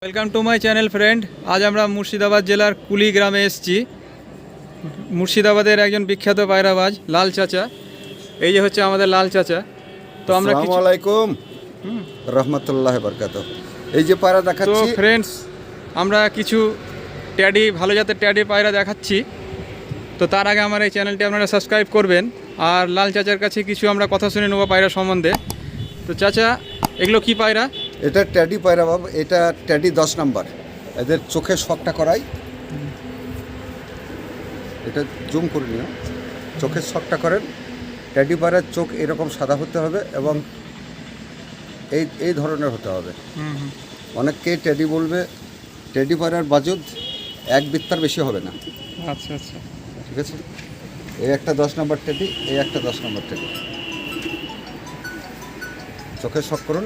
Welcome to my channel friend. আজ আমরা মুর্শিদাবাদ জেলার কুলি গ্রামে এসেছি। মুর্শিদাবাদের একজন বিখ্যাত পায়রাবাজ লাল চাচা। এই যে হচ্ছে আমাদের লাল চাচা। তো আমরা আসসালামু আলাইকুম রহমতুল্লাহ বরকাতুহ। এই যে পায়রা তো দেখাচ্ছি ফ্রেন্ডস, আমরা কিছু ট্যাডি, ভালো জাতের ট্যাডি পায়রা দেখাচ্ছি। তো তার আগে আমার এই চ্যানেলটি আপনারা সাবস্ক্রাইব করবেন। আর লাল চাচার কাছে কিছু আমরা কথা শুনে নেবো পায়রা সম্বন্ধে। তো চাচা, এগুলো কি পায়রা? এটা ট্যাডি পায়রা বাবু, এটা ট্যাডি 10 নম্বর। এদের চোখে শকটা করাই, এটা জুম করে নিও। চোখের শকটা করেন। ট্যাডি পায়রার চোখ এরকম সাদা হতে হবে এবং এই ধরনের হতে হবে। অনেককেই ট্যাডি বলবে, ট্যাডি পায়রার বাজুদ 1 বিত্তার বেশি হবে না। আচ্ছা আচ্ছা, ঠিক আছে। এই একটা 10 নম্বর ট্যাডি, এই একটা 10 নম্বর ট্যাডি। চোখের শক করুন।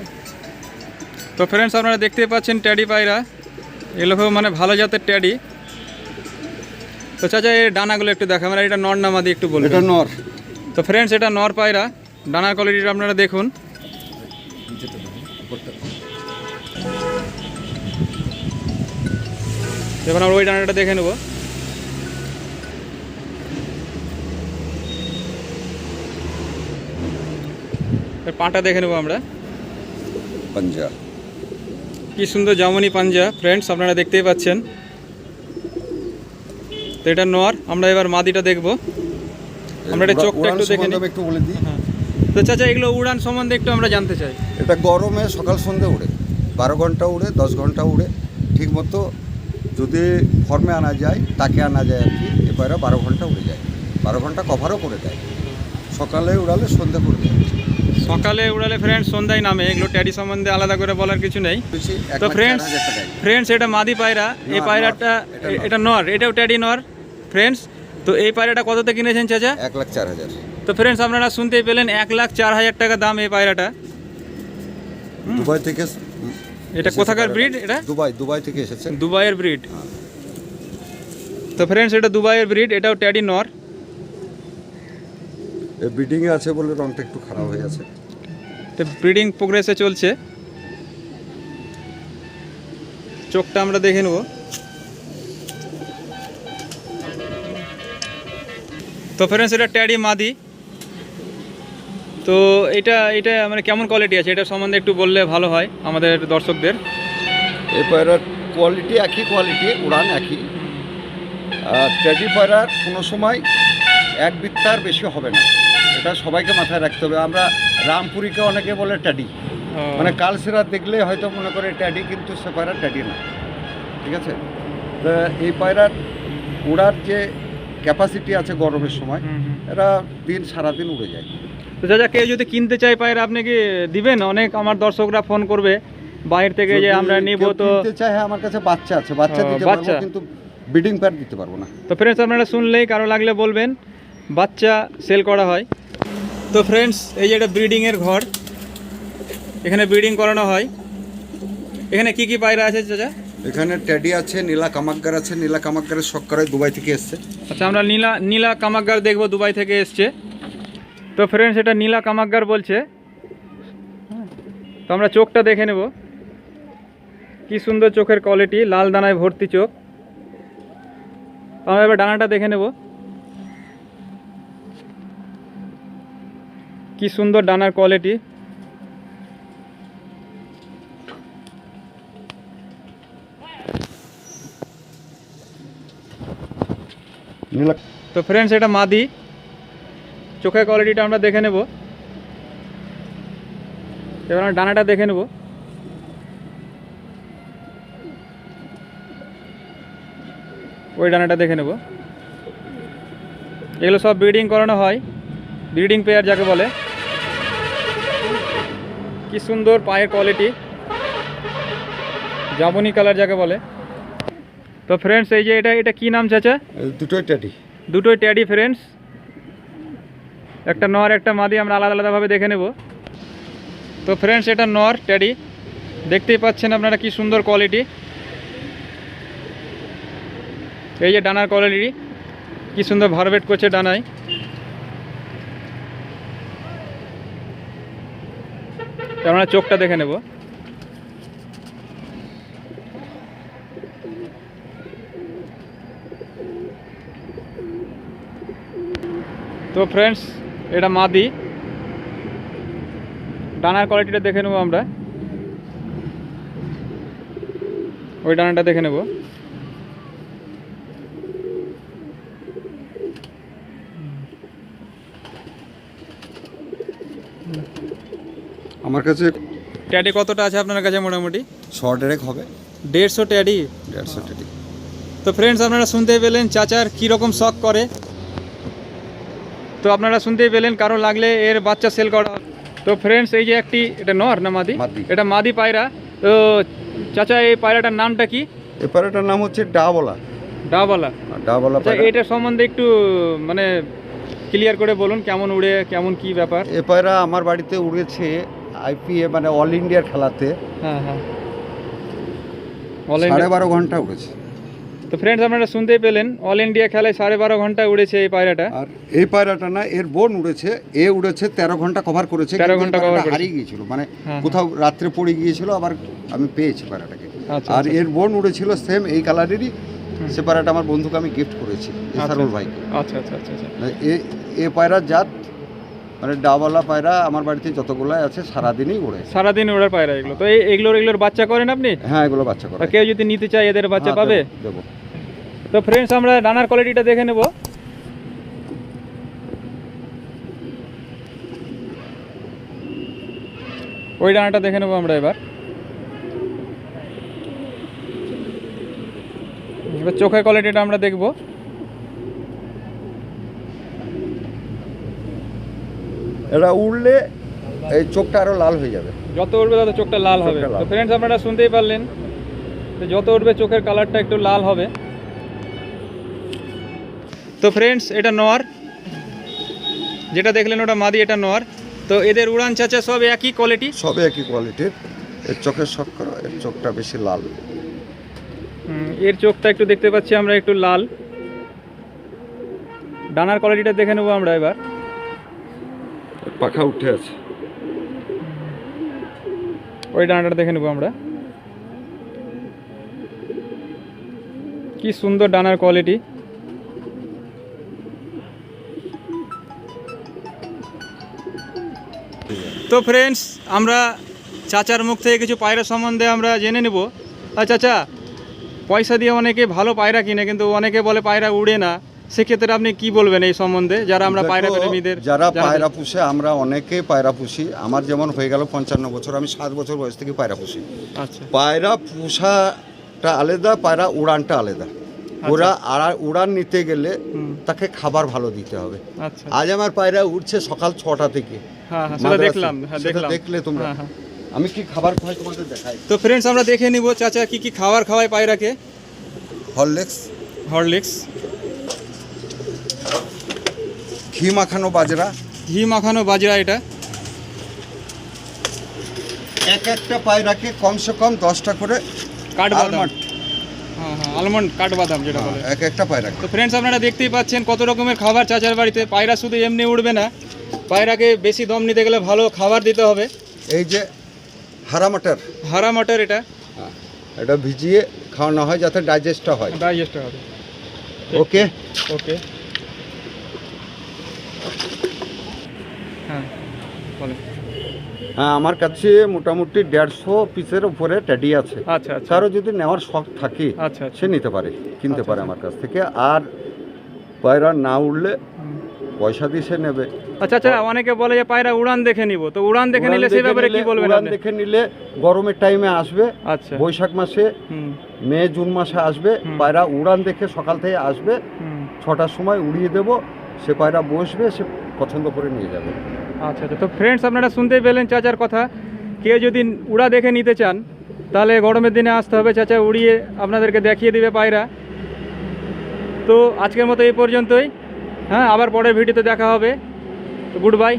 তো ফ্রেন্ডস, আপনারা দেখতেই পাচ্ছেন ট্যাডি পায়রা, এগুলো খুব মানে ভালো জাতের ট্যাডি। তো চাচা, এই ডানাগুলো একটু দেখা, মানে এটা নর না মাদি একটু বলুন। এটা নর। তো ফ্রেন্ডস, এটা নর পায়রা। ডানার কোয়ালিটিটা আপনারা দেখুন। এবার আমরা ওই ডানাটা দেখে নেব। পাটা দেখে নেব আমরা। পাঞ্জা কি সুন্দর জামনি পাঞ্জা ফ্রেন্ডস, আপনারা দেখতেই পাচ্ছেন। তো এটা নর। আমরা এবার মাদিটা দেখব। আমরা এটা চোখটা একটু দেখে নিই। একটু বলে দিই। হ্যাঁ। তো চাচা, এগুলো উড়ান সম্বন্ধে একটু আমরা জানতে চাই। এটা গরমে সকাল সন্ধ্যে উড়ে, 12 ঘন্টা উড়ে, 10 ঘন্টা উড়ে। ঠিক মতো যদি ফর্মে আনা যায়, তাকে আনা যায় আর কি, এ পায়রা 12 ঘন্টা উড়ে যায়। 12 ঘন্টা কভারও করে দেয়। সকালে উড়ালে সন্ধ্যে করে দেয়। সকালে উড়ালে ফ্রেন্ডস সন্ধ্যায় নামে। এগুলো ট্যাডি সম্বন্ধে আলাদা করে বলার কিছু নেই। বেশি তো ফ্রেন্ডস, এটা মাদি পায়রা। এই পায়রাটা, এটা নর, এটাও ট্যাডি নর ফ্রেন্ডস। তো এই পায়রাটা কততে কিনেছেন চাচা? 1,04,000। তো ফ্রেন্ডস, আপনারা শুনতেই পেলেন, 1,04,000 টাকা দাম এই পায়রাটা। দুবাই থেকে। এটা কোথাকার ব্রিড? এটা দুবাই থেকে এসেছে। দুবাইয়ের ব্রিড। তো ফ্রেন্ডস, এটা দুবাইয়ের ব্রিড, এটাও ট্যাডি নর। ব্রিডিংয়ে আছে বলে রংটা একটু খারাপ হয়ে আছে। তো ব্রিডিং প্রোগ্রেসে চলছে। চোখটা আমরা দেখে নেব। তো ফ্রেন্ডস, এটা ট্যাডি মাদি। তো এটা এটা মানে কেমন কোয়ালিটি আছে, এটা সম্বন্ধে একটু বললে ভালো হয় আমাদের দর্শকদের। এই পায়রার কোয়ালিটি একই কোয়ালিটি, উড়ান একই। আর ট্যাডি পায়রার কোনো সময় 1 বিত্তার বেশি হবে না, এটা সবাইকে মাথায় রাখতে হবে। আমরা রামপুরীকে অনেকে বলে ট্যাডি, মানে কালসেরা দেখলে হয়তো মনে করে ট্যাডি, কিন্তু সে পায়রা ট্যাডি না। ঠিক আছে। তো এই পায়রার উড়ার যে ক্যাপাসিটি আছে গরমের সময়, এরা সারাদিন উড়ে যায়। তো চাচা, কেউ যদি কিনতে চায় পায়রা, আপনি কি দিবেন? অনেক আমার দর্শকরা ফোন করবে বাইরে থেকে যে আমরা নিব। তো কিনতে চায়, হ্যাঁ আমার কাছে বাচ্চা আছে, বাচ্চা দিতে পারবো, কিন্তু ব্রিডিং প্যাড দিতে পারবো না। তো ফ্রেন্ডস, আপনারা শুনলেই কারো লাগলে বলবেন, বাচ্চা সেল করা হয়। তো ফ্রেন্ডস, এই যে এটা ব্রিডিংয়ের ঘর, এখানে ব্রিডিং করানো হয়। এখানে কি কি পায়রা আছে চাচা? এখানে ট্যাডি আছে, নীলা কামাকগার আছে। নীলা কামাকগারের শখ করায় দুবাই থেকে এসছে। আচ্ছা, আমরা নীলা কামাকগার দেখবো, দুবাই থেকে এসছে। তো ফ্রেন্ডস, এটা নীলা কামাকগার বলছে। তো আমরা চোখটা দেখে নেব। কি সুন্দর চোখের কোয়ালিটি, লাল দানায় ভর্তি চোখ। আমরা এবার ডানাটা দেখে নেব। কি সুন্দর ডানার কোয়ালিটি। তো ফ্রেন্ডস, এটা মাদি। চোখের কোয়ালিটিটা আমরা দেখে নেব। এবার আমরা ডানাটা দেখে নেব। ওই ডানাটা দেখে নেব। এগুলো সব ব্রিডিং করানো হয়, ব্রিডিং পেয়ার যাকে বলে। কি সুন্দর পায়ের কোয়ালিটি, জামুনি কালার যাকে বলে। তো ফ্রেন্ডস, এই যে এটা কি নাম চাচা? দুটোই ট্যাডি। দুটোই ট্যাডি ফ্রেন্ডস। একটা নর, একটা মাদি, আমরা আলাদা আলাদাভাবে দেখে নেব। তো ফ্রেন্ডস, এটা নর ট্যাডি, দেখতেই পাচ্ছেন আপনারা কি সুন্দর কোয়ালিটি। এই যে ডানার কোয়ালিটি, কি সুন্দর ভারবেট করছে ডানায়। আমরা চোখটা দেখে নেব। তো ফ্রেন্ডস, এটা মাদি। ডানার কোয়ালিটিটা দেখে নেবো আমরা, ওই ডানাটা দেখে নেব। আমার কাছে ট্যাডি কতটা আছে আপনার কাছে? মোটামুটি শর্ট রেক হবে 150 ট্যাডি। 150 টেডি। তো ফ্রেন্ডস, আপনারা শুনতেই পেলেন চাচার কীরকম শখ করে। তো আপনারা শুনতেই পেলেন, কারো লাগলে এর বাচ্চা সেল করা। তো ফ্রেন্ডস, এই যে একটি, এটা নর না মাদি? মাদি। এটা মাদি পায়রা। তো চাচা, এই পায়রাটার নামটা কি? এই পায়রাটার নাম হচ্ছে ডাবলা। ডাবলা। ডাবলা আচ্ছা, পায়রা। এটা সম্বন্ধে একটু মানে ক্লিয়ার করে বলুন, কেমন উড়ে, কেমন কি ব্যাপার? এই পায়রা আমার বাড়িতে উড়েছে আইপিএ মানে অল ইন্ডিয়ার খেলাতে। হ্যাঁ হ্যাঁ, 12.5 ঘন্টা উড়েছে। তো ফ্রেন্ডস, আপনারা শুনতেই পেলেন, অল ইন্ডিয়া খেলায় 12.5 ঘন্টা উড়েছে এই পায়রাটা। আর এই পায়রাটা না, এর বোন উড়েছে, এ উড়েছে 13 ঘন্টা কভার করেছে। 13 ঘন্টা cover করেছে। হারিয়ে গিয়েছিল, মানে হ্যাঁ, কোথাও রাত্রে পড়ে গিয়েছিল, আবার আমি পেয়েছি পায়রাটাকে। আচ্ছা, আর আচ্ছা। এর বোন উড়েছিল সেম এই কালারেরই। সে পায়রাটা আমার বন্ধুকে আমি গিফট করেছি, ইসারুল ভাইকে। আচ্ছা আচ্ছা আচ্ছা আচ্ছা। এ পায়রার জাত মানে ডাবলা পায়রা আমার বাড়িতে যতগুলাই আছে সারাদিনই উড়ে। সারাদিন ওড়ার পায়রা এগুলো। তো এগুলোর বাচ্চা করেন আপনি? হ্যাঁ, এগুলো বাচ্চা করে। আর কেউ যদি নিতে চায় এদের বাচ্চা হ্যাঁ, পাবে? দেবো। তো ফ্রেন্ডস, আমরা ডানার কোয়ালিটিটা দেখে নেব। ওই ডানাটা দেখে নেব আমরা এবার। এবার চোখের কোয়ালিটিটা আমরা দেখব। এটা উড়লে এই চোখটা আরো লাল হয়ে যাবে। যত উঠবে তত চোখটা লাল হবে। চোখটা লাল। তো ফ্রেন্ডস, আপনারা শুনতেই পারলেন, তো যত উঠবে চোখের কালারটা একটু লাল হবে। তো ফ্রেন্ডস, এটা নর, যেটা দেখলেন ওটা মাদি, এটা নর। তো এদের উড়ান চাচা সব একই কোয়ালিটি? সবে একই কোয়ালিটির। এর চোখের শখ করো, এর চোখটা বেশি লাল। এর চোখটা একটু দেখতে পাচ্ছি আমরা একটু লাল। ডানার কোয়ালিটিটা দেখে নেবো আমরা এবার। এর পাখা উঠে আছে। ওই ডানাটা দেখে নেবো আমরা। কি সুন্দর ডানার কোয়ালিটি। তো ফ্রেন্ডস, আমরা চাচার মুখ থেকে কিছু পায়রা সম্বন্ধে আমরা জেনে নেব। আর চাচা, পয়সা দিয়ে অনেকে ভালো পায়রা কিনে, কিন্তু অনেকে বলে পায়রা উড়ে না। সেক্ষেত্রে আপনি কি বলবেন এই সম্বন্ধে, যারা আমরা পায়রা দেখো, প্রেমীদের? যারা পায়রা পুষে, আমরা অনেকেই পায়রা পুষি। আমার যেমন হয়ে গেল 55 বছর, আমি 7 বছর বয়স থেকে পায়রা পুষি। আচ্ছা, পায়রা পুষাটা আলাদা, পায়রা উড়ানটা আলাদা। ওরা আর উড়ান নিতে গেলে তাকে খাবার ভালো দিতে হবে। আচ্ছা। আজ আমার পায়রা উঠছে সকাল 6টা থেকে। হ্যাঁ হ্যাঁ, সেটা দেখলাম। হ্যাঁ, সেটা দেখলাম। দেখলে তোমরা। হ্যাঁ, হ্যাঁ। আমি কি খাবার খাওয়াই তোমাদের দেখাই। তো ফ্রেন্ডস, আমরা দেখে নিব চাচা কি কি খাবার খাওয়ায় পায়রাকে। হরলিক্স, হরলিক্স, ঘি মাখানো বাজরা, ঘি মাখানো বাজরা। এটা একটা পায়রাকে কমসে কম 10টা করে কাঠবাদাম। আলমন্ড। হ্যাঁ হ্যাঁ, আলমন্ড কাঠবাদাম যেটা বলে। একটা পায়রা। তো ফ্রেন্ডস, আপনারা দেখতেই পাচ্ছেন কত রকমের খাবার চাচার বাড়িতে। পায়রা শুধু এমনি উড়বে না, পায়রাকে বেশি দম নিতে গেলে ভালো খাবার দিতে হবে। এই যে হারা মটর, হারা মটর, এটা এটা ভিজিয়ে খাওয়ানো হয় যাতে ডাইজেস্টটা হয়। ডাইজেস্ট হবে। ওকে ওকে, হ্যাঁ বলেন। হ্যাঁ, আমার কাছে মোটামুটি 150 পিসের উপরে ট্যাডি আছে। আচ্ছা আচ্ছা কারো যদি নেওয়ার শখ থাকে আচ্ছা আচ্ছা। সে নিতে পারে, কিনতে আচ্ছা, পারে আচ্ছা। আমার কাছ থেকে। আর পায়রা না উঠলে পয়সা দিয়ে সে নেবে। আচ্ছা আচ্ছা, অনেকে বলে যে পায়রা উড়ান দেখে নিব। তো উড়ান দেখে নিলে সেই ব্যাপারে কি বলবেন উড়ান আপনি? দেখে নিলে গরমের টাইমে আসবে, আচ্ছা। বৈশাখ মাসে, হুম মে জুন মাসে আসবে। হুম। পায়রা উড়ান দেখে সকাল থেকে আসবে, হুম। 6টার সময় উড়িয়ে দেবো। সে পায়রা বসবে, সে পছন্দ করে নিয়ে যাবে। আচ্ছা আচ্ছা। তো ফ্রেন্ডস, আপনারা শুনতেই পেলেন চাচার কথা। কেউ যদি উড়া দেখে নিতে চান, তাহলে গরমের দিনে আসতে হবে, চাচা উড়িয়ে আপনাদেরকে দেখিয়ে দিবে পায়রা। তো আজকের মতো এই পর্যন্তই। হ্যাঁ, আবার পরের ভিডিওতে দেখা হবে। তো গুড বাই।